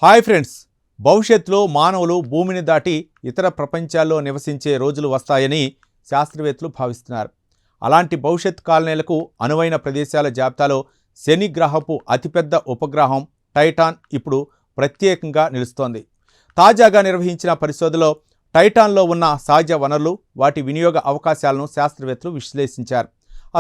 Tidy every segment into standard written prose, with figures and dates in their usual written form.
Hi friends, భవిష్యత్తులో మానవులు భూమిని దాటి ఇతర ప్రపంచాల్లో నివసించే రోజులు వస్తాయని శాస్త్రవేత్తలు భావిస్తున్నారు. అలాంటి భవిష్యత్ కాలనీలకు అనువైన ప్రదేశాల జాబితాలో శని గ్రహపు అతిపెద్ద ఉపగ్రహం టైటాన్ ఇప్పుడు ప్రత్యేకంగా నిలుస్తోంది. తాజాగా నిర్వహించిన పరిశోధనలో టైటాన్లో ఉన్న సహజ వనరులు, వాటి వినియోగ అవకాశాలను శాస్త్రవేత్తలు విశ్లేషించారు.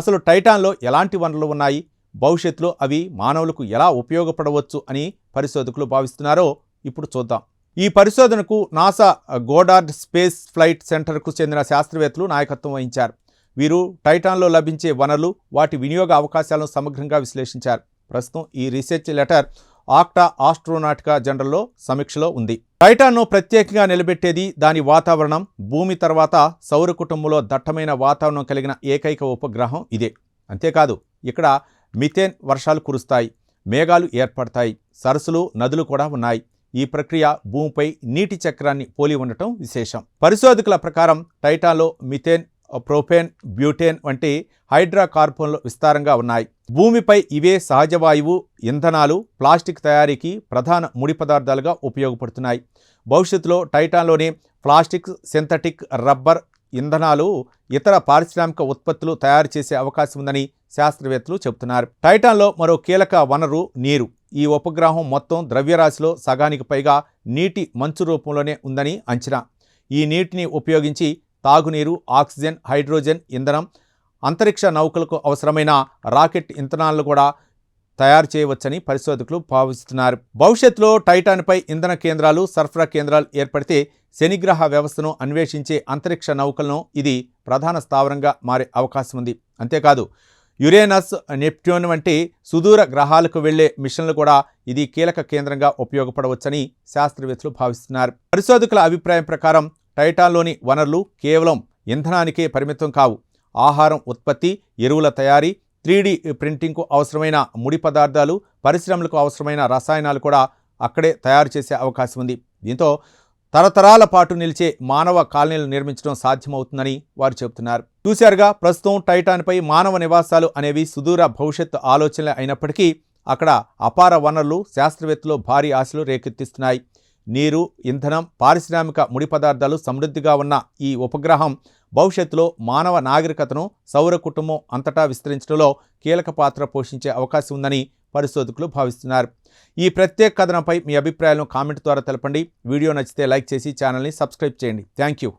అసలు టైటాన్లో ఎలాంటి వనరులు ఉన్నాయి, భవిష్యత్తులో అవి మానవులకు ఎలా ఉపయోగపడవచ్చు అని పరిశోధకులు భావిస్తున్నారో ఇప్పుడు చూద్దాం. ఈ పరిశోధనకు నాసా గోడార్డ్ స్పేస్ ఫ్లైట్ సెంటర్కు చెందిన శాస్త్రవేత్తలు నాయకత్వం వహించారు. వీరు టైటాన్లో లభించే వనరులు, వాటి వినియోగ అవకాశాలను సమగ్రంగా విశ్లేషించారు. ప్రస్తుతం ఈ రీసెర్చ్ లెటర్ ఆక్టా ఆస్ట్రోనాటికా జనరల్లో సమీక్షలో ఉంది. టైటాన్ను ప్రత్యేకంగా నిలబెట్టేది దాని వాతావరణం. భూమి తర్వాత సౌర కుటుంబంలో దట్టమైన వాతావరణం కలిగిన ఏకైక ఉపగ్రహం ఇదే. అంతేకాదు, ఇక్కడ మిథేన్ వర్షాలు కురుస్తాయి, మేఘాలు ఏర్పడతాయి, సరస్సులు, నదులు కూడా ఉన్నాయి. ఈ ప్రక్రియ భూమిపై నీటి చక్రాన్ని పోలి ఉండటం విశేషం. పరిశోధకుల ప్రకారం టైటాన్లో మిథేన్, ప్రోపేన్, బ్యూటేన్ వంటి హైడ్రోకార్బన్లు విస్తారంగా ఉన్నాయి. భూమిపై ఇవే సహజ వాయువు, ఇంధనాలు, ప్లాస్టిక్ తయారీకి ప్రధాన ముడి పదార్థాలుగా ఉపయోగపడుతున్నాయి. భవిష్యత్తులో టైటాన్లోని ప్లాస్టిక్, సింథటిక్ రబ్బర్ ఇంధనాలు, ఇతర పారిశ్రామిక ఉత్పత్తులు తయారు చేసే అవకాశం ఉందని శాస్త్రవేత్తలు చెబుతున్నారు. టైటాన్లో మరో కీలక వనరు నీరు. ఈ ఉపగ్రహం మొత్తం ద్రవ్యరాశిలో సగానికి పైగా నీటి మంచు రూపంలోనే ఉందని అంచనా. ఈ నీటిని ఉపయోగించి తాగునీరు, ఆక్సిజన్, హైడ్రోజన్ ఇంధనం, అంతరిక్ష నౌకలకు అవసరమైన రాకెట్ ఇంధనాలను కూడా తయారు చేయవచ్చని పరిశోధకులు భావిస్తున్నారు. భవిష్యత్తులో టైటాన్పై ఇంధన కేంద్రాలు, సరఫరా కేంద్రాలు ఏర్పడితే శనిగ్రహ వ్యవస్థను అన్వేషించే అంతరిక్ష నౌకలను ఇది ప్రధాన స్థావరంగా మారే అవకాశం ఉంది. అంతేకాదు, యురేనస్, నెప్ట్యూన్ వంటి సుదూర గ్రహాలకు వెళ్లే మిషన్లు కూడా ఇది కీలక కేంద్రంగా ఉపయోగపడవచ్చని శాస్త్రవేత్తలు భావిస్తున్నారు. పరిశోధకుల అభిప్రాయం ప్రకారం టైటాన్లోని వనరులు కేవలం ఇంధనానికే పరిమితం కావు. ఆహారం ఉత్పత్తి, ఎరువుల తయారీ, 3D ప్రింటింగ్కు అవసరమైన ముడి పదార్థాలు, పరిశ్రమలకు అవసరమైన రసాయనాలు కూడా అక్కడే తయారు చేసే అవకాశం ఉంది. దీంతో తరతరాల పాటు నిలిచే మానవ కాలనీలు నిర్మించడం సాధ్యమవుతుందని వారు చెబుతున్నారు. చూశారుగా, ప్రస్తుతం టైటాన్పై మానవ నివాసాలు అనేవి సుదూర భవిష్యత్తు ఆలోచనలే అయినప్పటికీ అక్కడ అపార వనరులు శాస్త్రవేత్తలు భారీ ఆశలు రేకెత్తిస్తున్నాయి. నీరు, ఇంధనం, పారిశ్రామిక ముడి పదార్థాలు సమృద్ధిగా ఉన్న ఈ ఉపగ్రహం భవిష్యత్తులో మానవ నాగరికతను సౌర కుటుంబం అంతటా విస్తరించడంలో కీలక పాత్ర పోషించే అవకాశం ఉందని పరిశోధకులు భావిస్తున్నారు. ఈ ప్రత్యేక కథనంపై మీ అభిప్రాయాలను కామెంట్ ద్వారా తెలపండి. వీడియో నచ్చితే లైక్ చేసి ఛానల్ని సబ్స్క్రైబ్ చేయండి. Thank you.